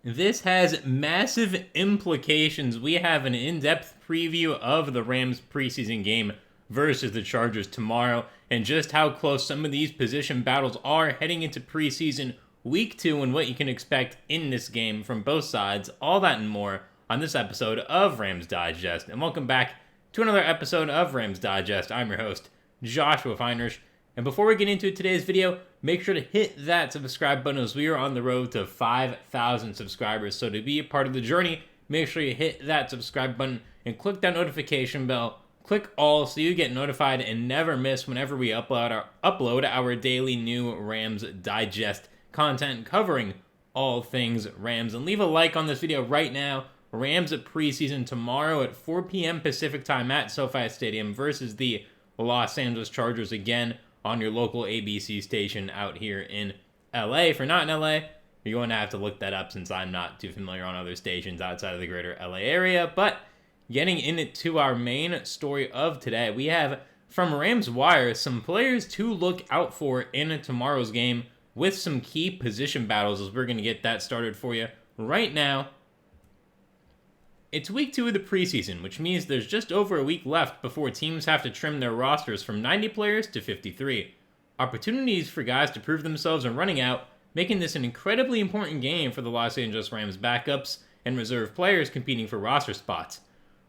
This has massive implications. We have an in-depth preview of the Rams preseason game versus the Chargers tomorrow, and just how close some of these position battles are heading into preseason week 2 and what you can expect in this game from both sides. All that and more on this episode of Rams Digest. And welcome back to another episode of Rams Digest. I'm your host, Joshua Finehirsh. And before we get into today's video, make sure to hit that subscribe button as we are on the road to 5,000 subscribers. So to be a part of the journey, make sure you hit that subscribe button and click that notification bell. Click all so you get notified and never miss whenever we upload our daily new Rams Digest content covering all things Rams. And leave a like on this video right now. Rams at preseason tomorrow at 4 p.m. Pacific time at SoFi Stadium versus the Los Angeles Chargers again on your local ABC station out here in LA. If you're not in LA, you're going to have to look that up since I'm not too familiar on other stations outside of the greater LA area. But getting into our main story of today, we have from Rams Wire some players to look out for in tomorrow's game with some key position battles as we're going to get that started for you right now. It's week 2 of the preseason, which means there's just over a week left before teams have to trim their rosters from 90 players to 53. Opportunities for guys to prove themselves are running out, making this an incredibly important game for the Los Angeles Rams backups and reserve players competing for roster spots.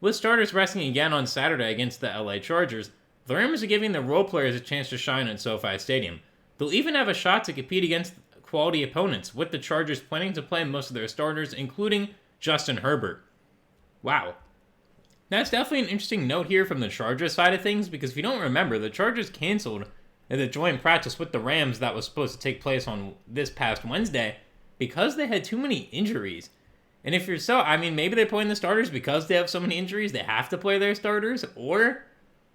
With starters resting again on Saturday against the LA Chargers, the Rams are giving their role players a chance to shine at SoFi Stadium. They'll even have a shot to compete against quality opponents, with the Chargers planning to play most of their starters, including Justin Herbert. Wow. That's definitely an interesting note here from the Chargers side of things, because if you don't remember, the Chargers canceled the joint practice with the Rams that was supposed to take place on this past Wednesday because they had too many injuries. And if you're maybe they're playing the starters because they have so many injuries, they have to play their starters, or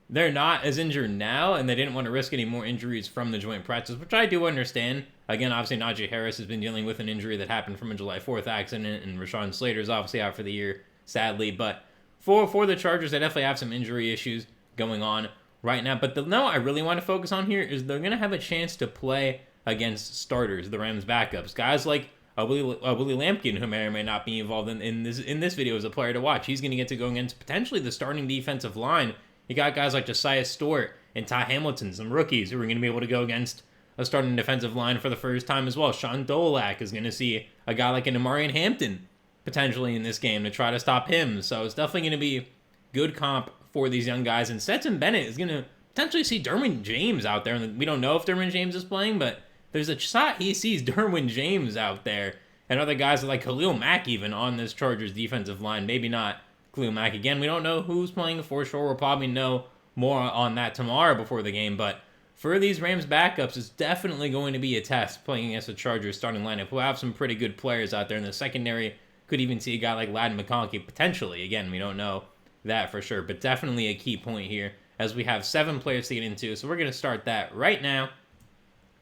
they're not as injured now and they didn't want to risk any more injuries from the joint practice, which I do understand. Again, obviously Najee Harris has been dealing with an injury that happened from a July 4th accident, and Rashawn Slater's obviously out for the year, sadly. But for the Chargers, they definitely have some injury issues going on right now. But the note I really want to focus on here is they're going to have a chance to play against starters, the Rams backups. Guys like Willy Lanin, who may or may not be involved in this video as a player to watch. He's going to get to go against potentially the starting defensive line. You got guys like Josiah Stewart and Ty Hamilton, some rookies who are going to be able to go against a starting defensive line for the first time as well. Sean Dolak is going to see a guy like an Amarian Hampton potentially in this game to try to stop him. So it's definitely going to be good comp for these young guys. And Stetson Bennett is going to potentially see Derwin James out there. And we don't know if Derwin James is playing, but there's a shot he sees Derwin James out there. And other guys like Khalil Mack even on this Chargers defensive line. Maybe not Khalil Mack again. We don't know who's playing for sure. We'll probably know more on that tomorrow before the game. But for these Rams backups, it's definitely going to be a test playing against the Chargers starting lineup. We'll have some pretty good players out there in the secondary. Could even see a guy like Ladd McConkey potentially. Again, we don't know that for sure, but definitely a key point here as we have 7 players to get into. So we're going to start that right now.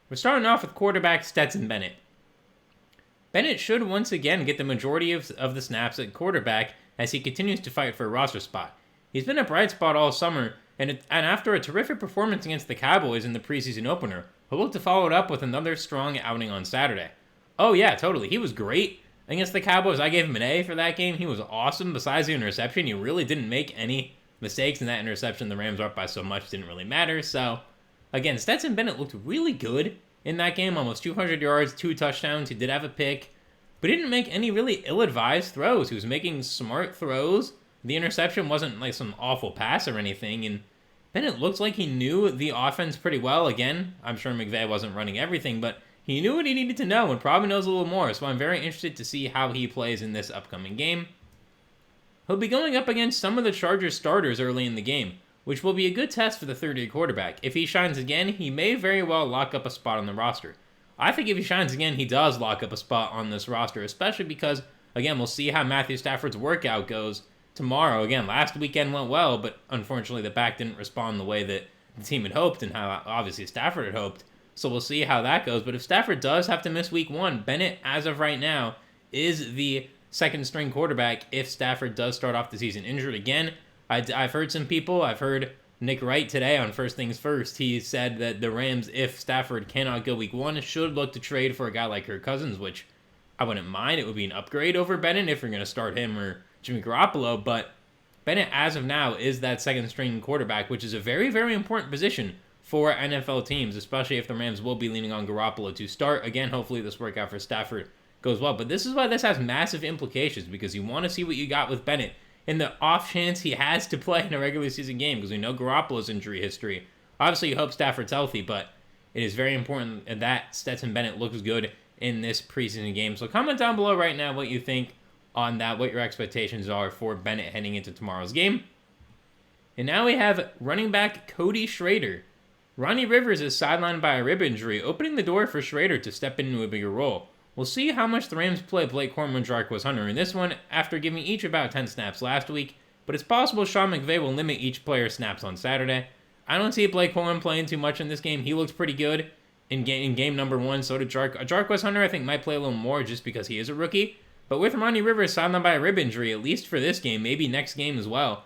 We're starting off with quarterback Stetson Bennett. Bennett should once again get the majority of the snaps at quarterback as he continues to fight for a roster spot. He's been a bright spot all summer, and after a terrific performance against the Cowboys in the preseason opener, he'll look to follow it up with another strong outing on Saturday. Oh yeah, totally. He was great against the Cowboys. I gave him an A for that game. He was awesome. Besides the interception, he really didn't make any mistakes in that interception. The Rams were up by so much, it didn't really matter. So, again, Stetson Bennett looked really good in that game. Almost 200 yards, 2 touchdowns. He did have a pick, but he didn't make any really ill-advised throws. He was making smart throws. The interception wasn't like some awful pass or anything, and Bennett looked like he knew the offense pretty well. Again, I'm sure McVay wasn't running everything, but he knew what he needed to know and probably knows a little more, so I'm very interested to see how he plays in this upcoming game. He'll be going up against some of the Chargers starters early in the game, which will be a good test for the third-year quarterback. If he shines again, he may very well lock up a spot on the roster. I think if he shines again, he does lock up a spot on this roster, especially because, again, we'll see how Matthew Stafford's workout goes tomorrow. Again, last weekend went well, but unfortunately the back didn't respond the way that the team had hoped and how obviously Stafford had hoped. So we'll see how that goes. But if Stafford does have to miss week 1, Bennett, as of right now, is the second-string quarterback if Stafford does start off the season injured again. I've heard some people. I've heard Nick Wright today on First Things First. He said that the Rams, if Stafford cannot go week 1, should look to trade for a guy like Kirk Cousins, which I wouldn't mind. It would be an upgrade over Bennett if you're going to start him or Jimmy Garoppolo, but Bennett, as of now, is that second-string quarterback, which is a very, very important position for NFL teams, especially if the Rams will be leaning on Garoppolo to start. Again, hopefully this workout for Stafford goes well, but this is why this has massive implications, because you want to see what you got with Bennett in the off chance he has to play in a regular season game, because we know Garoppolo's injury history. Obviously, you hope Stafford's healthy, but it is very important that Stetson Bennett looks good in this preseason game. So comment down below right now what you think on that, what your expectations are for Bennett heading into tomorrow's game. And now we have running back Cody Schrader. Ronnie Rivers is sidelined by a rib injury, opening the door for Schrader to step into a bigger role. We'll see how much the Rams play Blake Corum and Jarquez Hunter in this one, after giving each about 10 snaps last week, but it's possible Sean McVay will limit each player's snaps on Saturday. I don't see Blake Corum playing too much in this game. He looks pretty good in game number one, so did Jarquez Hunter. I think might play a little more just because he is a rookie. But with Ronnie Rivers sidelined by a rib injury, at least for this game, maybe next game as well.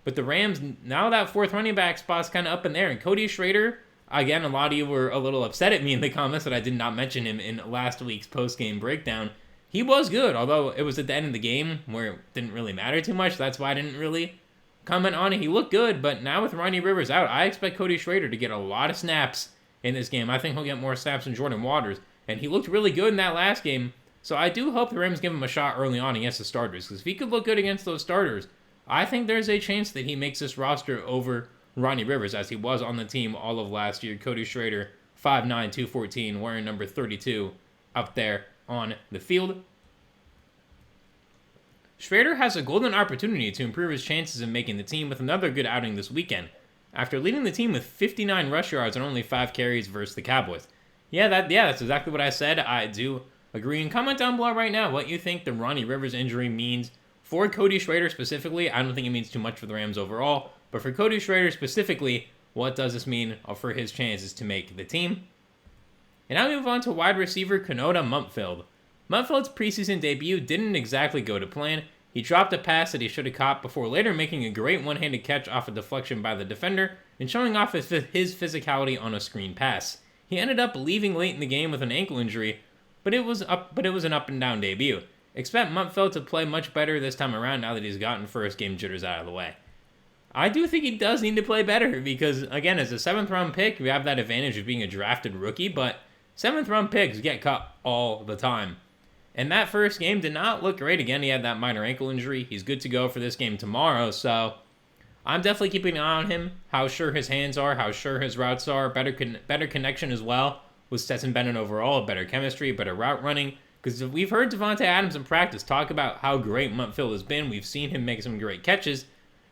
But the Rams, now that fourth running back spot's kind of up in there. And Cody Schrader, again, a lot of you were a little upset at me in the comments that I did not mention him in last week's post-game breakdown. He was good, although it was at the end of the game where it didn't really matter too much. That's why I didn't really comment on it. He looked good, but now with Ronnie Rivers out, I expect Cody Schrader to get a lot of snaps in this game. I think he'll get more snaps than Jordan Waters, and he looked really good in that last game. So I do hope the Rams give him a shot early on against the starters, because if he could look good against those starters, I think there's a chance that he makes this roster over Ronnie Rivers, as he was on the team all of last year. Cody Schrader, 5'9", 214, wearing number 32 up there on the field. Schrader has a golden opportunity to improve his chances of making the team with another good outing this weekend, after leading the team with 59 rush yards and only 5 carries versus the Cowboys. That's exactly what I said. I do agree. And comment down below right now what you think the Ronnie Rivers injury means for Cody Schrader specifically. I don't think it means too much for the Rams overall, but for Cody Schrader specifically, what does this mean for his chances to make the team? And now we move on to wide receiver Konata Mumpfield. Mumpfield's preseason debut didn't exactly go to plan. He dropped a pass that he should have caught before later making a great one-handed catch off a deflection by the defender and showing off his physicality on a screen pass. He ended up leaving late in the game with an ankle injury, but it was an up and down debut. Expect Mumpfield to play much better this time around now that he's gotten first game jitters out of the way. I do think he does need to play better because, again, as a 7th round pick, we have that advantage of being a drafted rookie, but 7th round picks get cut all the time. And that first game did not look great. Again, he had that minor ankle injury. He's good to go for this game tomorrow, so I'm definitely keeping an eye on him, how sure his hands are, how sure his routes are, better connection as well with Stetson Bennett overall, better chemistry, better route running. Because we've heard Devontae Adams in practice talk about how great Mumpfield has been. We've seen him make some great catches.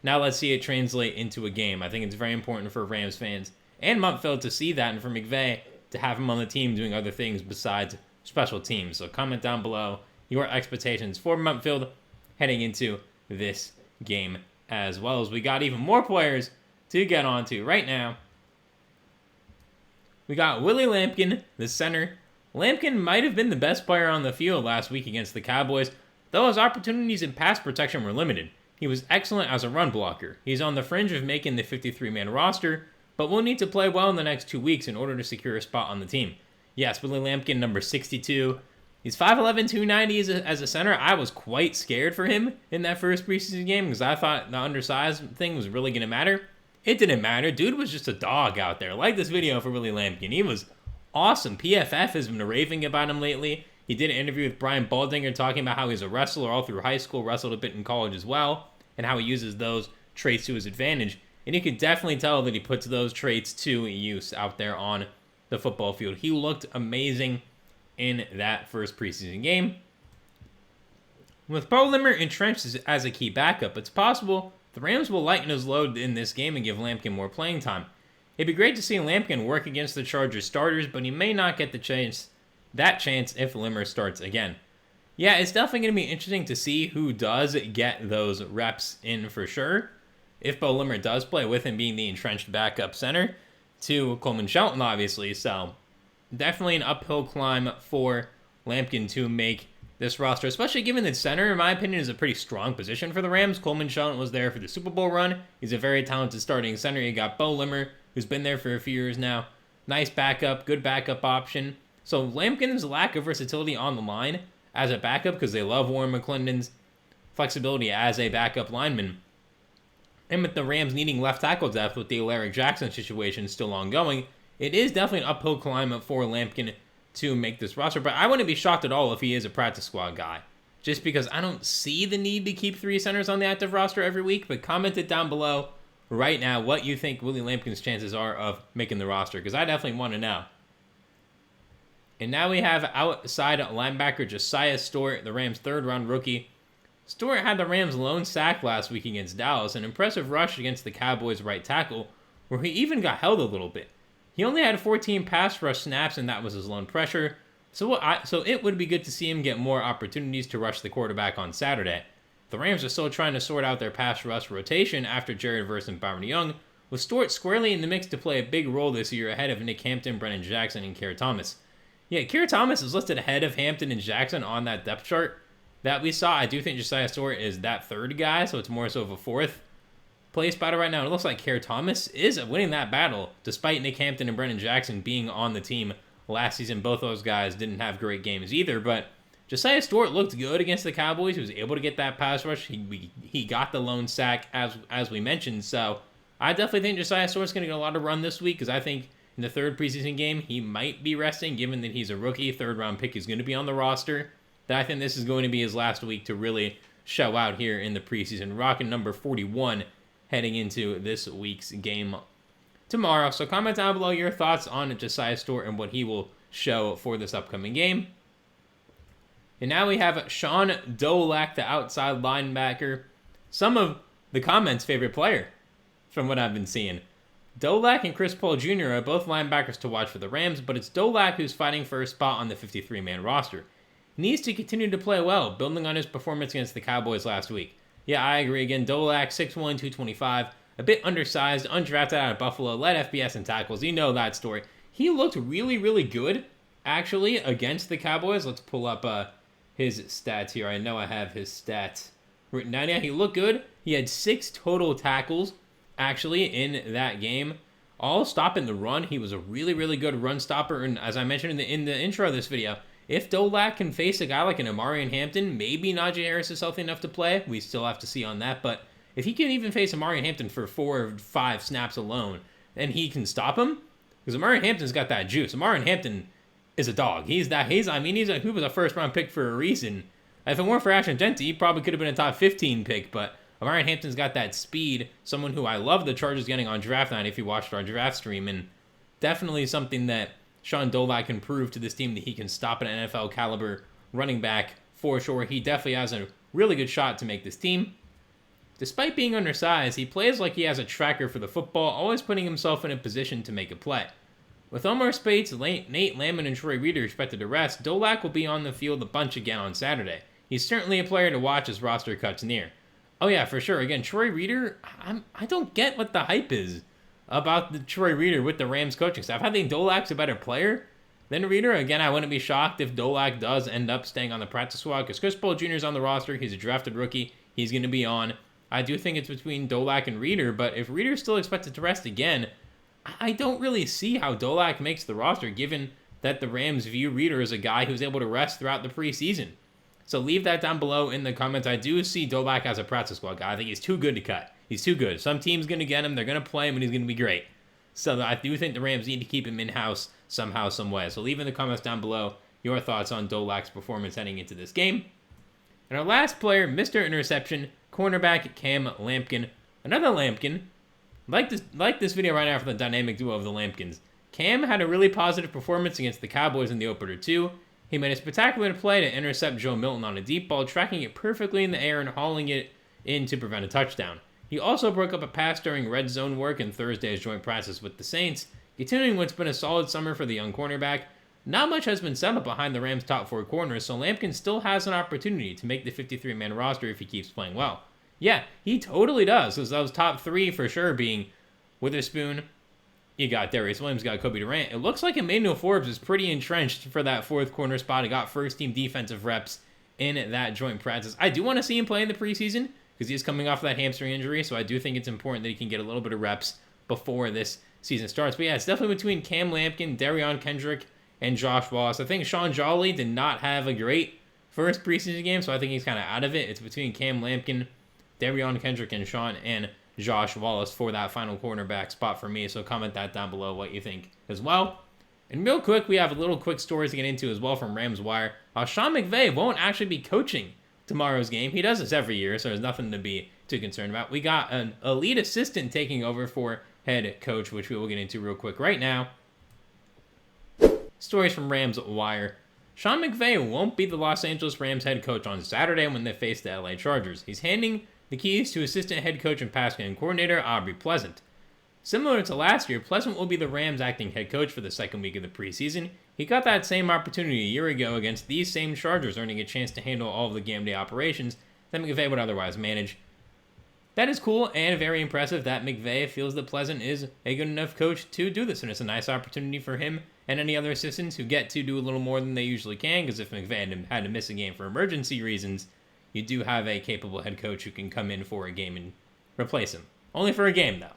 Now let's see it translate into a game. I think it's very important for Rams fans and Mumpfield to see that, and for McVay to have him on the team doing other things besides special teams. So comment down below your expectations for Mumpfield heading into this game, as well as we got even more players to get onto right now. We got Willy Lanin, the center. Lampkin might have been the best player on the field last week against the Cowboys, though his opportunities in pass protection were limited. He was excellent as a run blocker. He's on the fringe of making the 53-man roster, but will need to play well in the next 2 weeks in order to secure a spot on the team. Yes, Willy Lanin, number 62. He's 5'11", 290 as a center. I was quite scared for him in that first preseason game because I thought the undersized thing was really going to matter. It didn't matter. Dude was just a dog out there. Like this video for Willy Lanin. He was awesome. PFF has been raving about him lately. He did an interview with Brian Baldinger talking about how he's a wrestler all through high school, wrestled a bit in college as well, and how he uses those traits to his advantage. And you can definitely tell that he puts those traits to use out there on the football field. He looked amazing in that first preseason game. With Bo Limmer entrenched as a key backup, it's possible the Rams will lighten his load in this game and give Lampkin more playing time. It'd be great to see Lampkin work against the Chargers starters, but he may not get that chance if Limmer starts again. Yeah, it's definitely going to be interesting to see who does get those reps in for sure. If Bo Limmer does play, with him being the entrenched backup center to Coleman Shelton, obviously. So definitely an uphill climb for Lampkin to make this roster, especially given that center, in my opinion, is a pretty strong position for the Rams. Coleman Shelton was there for the Super Bowl run. He's a very talented starting center. You got Bo Limmer, who's been there for a few years now. Nice backup, good backup option. So Lampkin's lack of versatility on the line as a backup because they love Warren McClendon's flexibility as a backup lineman. And with the Rams needing left tackle depth with the Alaric Jackson situation still ongoing, it is definitely an uphill climb for Lampkin to make this roster. But I wouldn't be shocked at all if he is a practice squad guy, just because I don't see the need to keep 3 centers on the active roster every week. But comment it down below right now what you think Willy Lampkin's chances are of making the roster, because I definitely want to know. And now we have outside linebacker Josiah Stewart, the Rams' 3rd-round rookie. Stewart had the Rams' lone sack last week against Dallas, an impressive rush against the Cowboys' right tackle, where he even got held a little bit. He only had 14 pass rush snaps, and that was his lone pressure. So it would be good to see him get more opportunities to rush the quarterback on Saturday. The Rams are still trying to sort out their pass rush rotation after Jared Verse and Byron Young, with Stewart squarely in the mix to play a big role this year ahead of Nick Hampton, Brennan Jackson, and Keir Thomas. Yeah, Keir Thomas is listed ahead of Hampton and Jackson on that depth chart that we saw. I do think Josiah Stewart is that 3rd guy, so it's more so of a 4th place battle right now. It looks like Keir Thomas is winning that battle, despite Nick Hampton and Brennan Jackson being on the team last season. Both those guys didn't have great games either, but Josiah Stewart looked good against the Cowboys. He was able to get that pass rush. He got the lone sack, as we mentioned, so I definitely think Josiah Stewart's going to get a lot of run this week, because I think in the 3rd preseason game, he might be resting, given that he's a rookie. 3rd-round pick is going to be on the roster. That I think this is going to be his last week to really show out here in the preseason. Rocking number 41 heading into this week's game tomorrow. So comment down below your thoughts on Josiah Stewart and what he will show for this upcoming game. And now we have Sean Dolak, the outside linebacker. Some of the comments' favorite player, from what I've been seeing. Dolak and Chris Paul Jr. are both linebackers to watch for the Rams, but it's Dolak who's fighting for a spot on the 53-man roster. He needs to continue to play well, building on his performance against the Cowboys last week. Yeah, I agree again. Dolak, 6'1", 225, a bit undersized, undrafted out of Buffalo, led FBS in tackles. You know that story. He looked really, really good, actually, against the Cowboys. Let's pull up his stats here. I know I have his stats written down. Yeah, he looked good. He had 6 total tackles, actually, in that game, all stopping the run. He was a really, really good run stopper, and as I mentioned in the intro of this video, if Dolak can face a guy like an Amarian Hampton, maybe Najee Harris is healthy enough to play. We still have to see on that, but if he can even face Amarian Hampton for 4 or 5 snaps alone, and he can stop him, because Amarian Hampton's got that juice. Amarian Hampton is a dog. He was a 1st-round pick for a reason. If it weren't for Ashton Dente, he probably could have been a top 15 pick, but Amarian Hampton's got that speed, someone who I love the Chargers getting on draft night if you watched our draft stream, and definitely something that Sean Dolak can prove to this team that he can stop an NFL caliber running back for sure. He definitely has a really good shot to make this team. Despite being undersized, he plays like he has a tracker for the football, always putting himself in a position to make a play. With Omar Speights, Nate Landman, and Troy Reeder expected to rest, Dolak will be on the field a bunch again on Saturday. He's certainly a player to watch as roster cuts near. Oh yeah, for sure. Again, Troy Reeder, I don't get what the hype is about the Troy Reeder with the Rams coaching staff. I think Dolak's a better player than Reeder. Again, I wouldn't be shocked if Dolak does end up staying on the practice squad, because Chris Paul Jr. is on the roster. He's a drafted rookie. He's going to be on. I do think it's between Dolak and Reeder, but if Reeder's still expected to rest again, I don't really see how Dolak makes the roster, given that the Rams view Reeder as a guy who's able to rest throughout the preseason. So leave that down below in the comments. I do see Dolak as a practice squad guy. I think he's too good to cut. He's too good. Some team's going to get him. They're going to play him, and he's going to be great. So I do think the Rams need to keep him in-house somehow, some way. So leave in the comments down below your thoughts on Dolak's performance heading into this game. And our last player, Mr. Interception, cornerback Cam Lampkin. Another Lampkin. Like this video right now for the dynamic duo of the Lampkins. Cam had a really positive performance against the Cowboys in the opener too. He made a spectacular play to intercept Joe Milton on a deep ball, tracking it perfectly in the air and hauling it in to prevent a touchdown. He also broke up a pass during red zone work in Thursday's joint practice with the Saints, continuing what's been a solid summer for the young cornerback. Not much has been set up behind the Rams' top 4 corners, so Lampkin still has an opportunity to make the 53-man roster if he keeps playing well. Yeah, he totally does, because those top 3 for sure being Witherspoon, you got Darius Williams, you got Kobe Durant. It looks like Emmanuel Forbes is pretty entrenched for that 4th corner spot. He got first-team defensive reps in that joint practice. I do want to see him play in the preseason, because he's coming off that hamstring injury, so I do think it's important that he can get a little bit of reps before this season starts. But yeah, it's definitely between Cam Lampkin, Darion Kendrick, and Josh Wallace. I think Sean Jolly did not have a great first preseason game, so I think he's kind of out of it. It's between Cam Lampkin, Darion Kendrick, and Sean, and Josh Wallace for that final cornerback spot for me. So comment that down below what you think as well. And real quick, we have a little quick story to get into as well from Rams Wire. Sean McVay won't actually be coaching tomorrow's game. He does this every year, so there's nothing to be too concerned about. We got an elite assistant taking over for head coach, which we will get into real quick right now. Stories from Rams Wire. Sean McVay won't be the Los Angeles Rams head coach on Saturday when they face the LA Chargers. He's handing the keys to assistant head coach and pass game coordinator Aubrey Pleasant. Similar to last year, Pleasant will be the Rams' acting head coach for the second week of the preseason. He got that same opportunity a year ago against these same Chargers, earning a chance to handle all of the game day operations that McVay would otherwise manage. That is cool and very impressive that McVay feels that Pleasant is a good enough coach to do this, and it's a nice opportunity for him and any other assistants who get to do a little more than they usually can, because if McVay had to miss a game for emergency reasons, you do have a capable head coach who can come in for a game and replace him. Only for a game, though.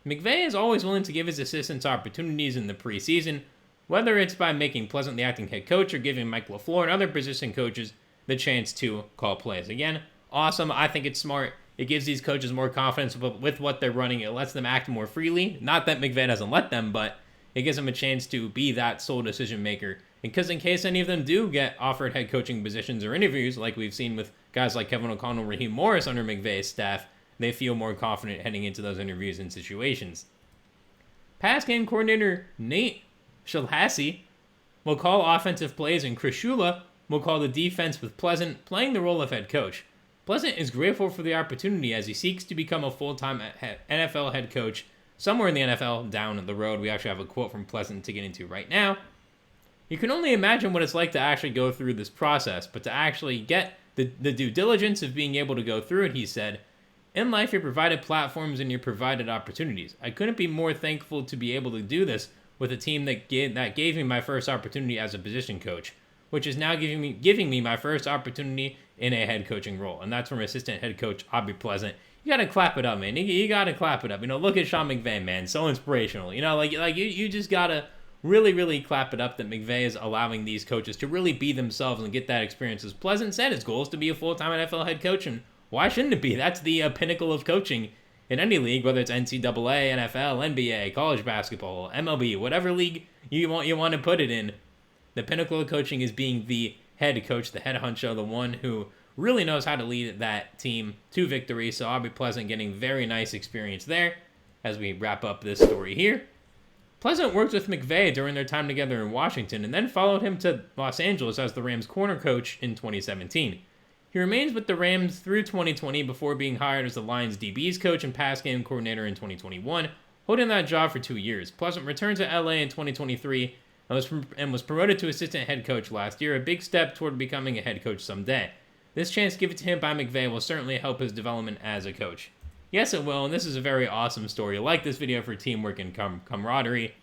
McVay is always willing to give his assistants opportunities in the preseason, whether it's by making Pleasant the acting head coach or giving Mike LaFleur and other position coaches the chance to call plays. Again, awesome. I think it's smart. It gives these coaches more confidence with what they're running. It lets them act more freely. Not that McVay doesn't let them, but it gives them a chance to be that sole decision maker. Because in case any of them do get offered head coaching positions or interviews, like we've seen with guys like Kevin O'Connell, Raheem Morris under McVay's staff, they feel more confident heading into those interviews and situations. Pass game coordinator Nate Shilhassi will call offensive plays, and Chris Shula will call the defense, with Pleasant playing the role of head coach. Pleasant is grateful for the opportunity as he seeks to become a full-time NFL head coach somewhere in the NFL down the road. We actually have a quote from Pleasant to get into right now. You can only imagine what it's like to actually go through this process, but to actually get the due diligence of being able to go through it, he said, "In life, you're provided platforms and you're provided opportunities. I couldn't be more thankful to be able to do this with a team that gave me my first opportunity as a position coach, which is now giving me my first opportunity in a head coaching role." And that's from assistant head coach Aubrey Pleasant. You gotta clap it up, man. You gotta clap it up. Look at Sean McVay, man. So inspirational. You just gotta really, really clap it up that McVay is allowing these coaches to really be themselves and get that experience. As Pleasant said, his goal is to be a full-time NFL head coach, and why shouldn't it be? That's the pinnacle of coaching in any league, whether it's NCAA, NFL, NBA, college basketball, MLB, whatever league you want to put it in. The pinnacle of coaching is being the head coach, the head honcho, the one who really knows how to lead that team to victory. So Aubrey Pleasant getting very nice experience there as we wrap up this story here. Pleasant worked with McVay during their time together in Washington and then followed him to Los Angeles as the Rams' corner coach in 2017. He remains with the Rams through 2020 before being hired as the Lions' DB's coach and pass game coordinator in 2021, holding that job for 2 years. Pleasant returned to LA in 2023 and was promoted to assistant head coach last year, a big step toward becoming a head coach someday. This chance given to him by McVay will certainly help his development as a coach. Yes, it will, and this is a very awesome story. Like this video for teamwork and camaraderie.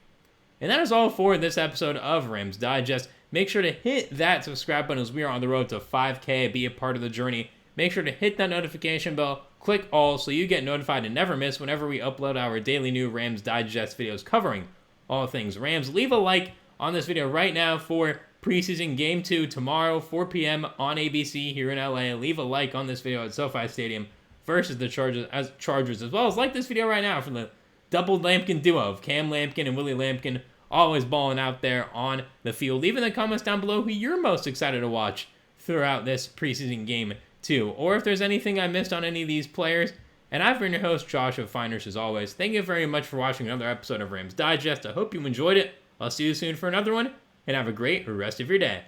And that is all for this episode of Rams Digest. Make sure to hit that subscribe button as we are on the road to 5K. Be a part of the journey. Make sure to hit that notification bell. Click all so you get notified and never miss whenever we upload our daily new Rams Digest videos covering all things Rams. Leave a like on this video right now for preseason Game 2 tomorrow, 4 p.m. on ABC here in LA. Leave a like on this video at SoFi Stadium versus the Chargers, as well as like this video right now for the double Lampkin duo of Cam Lampkin and Willy Lampkin, always balling out there on the field. Leave in the comments down below who you're most excited to watch throughout this preseason Game 2, or if there's anything I missed on any of these players. And I've been your host, Josh of Finehirsh, as always. Thank you very much for watching another episode of Rams Digest. I hope you enjoyed it. I'll see you soon for another one, and have a great rest of your day.